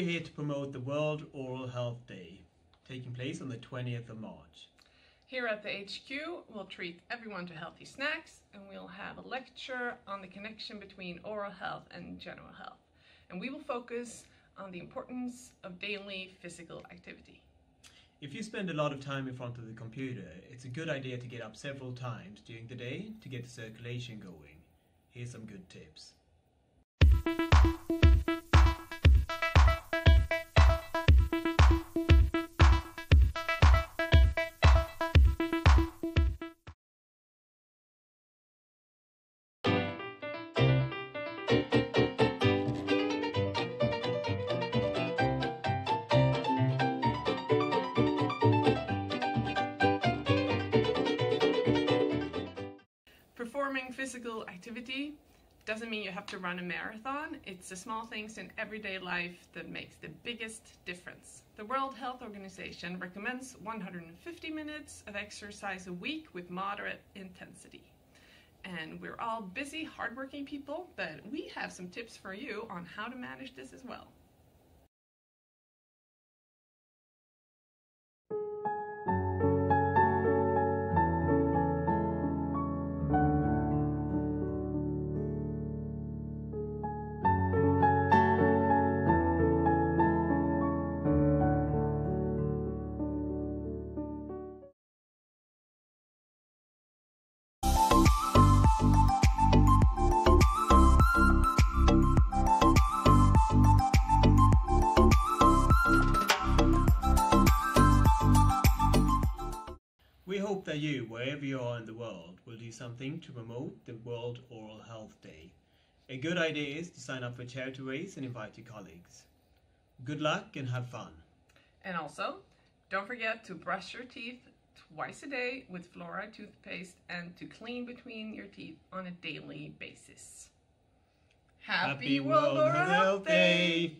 we're here to promote the World Oral Health Day, taking place on the 20th of March. Here at the HQ, we'll treat everyone to healthy snacks, and we'll have a lecture on the connection between oral health and general health. And we will focus on the importance of daily physical activity. If you spend a lot of time in front of the computer, it's a good idea to get up several times during the day to get the circulation going. Here's some good tips. Performing physical activity doesn't mean you have to run a marathon. It's the small things in everyday life that makes the biggest difference. The World Health Organization recommends 150 minutes of exercise a week with moderate intensity. And we're all busy, hardworking people, but we have some tips for you on how to manage this as well. We hope that you, wherever you are in the world, will do something to promote the World Oral Health Day. A good idea is to sign up for a charity race and invite your colleagues. Good luck and have fun. And also, don't forget to brush your teeth twice a day with fluoride toothpaste and to clean between your teeth on a daily basis. Happy World Oral Health Day!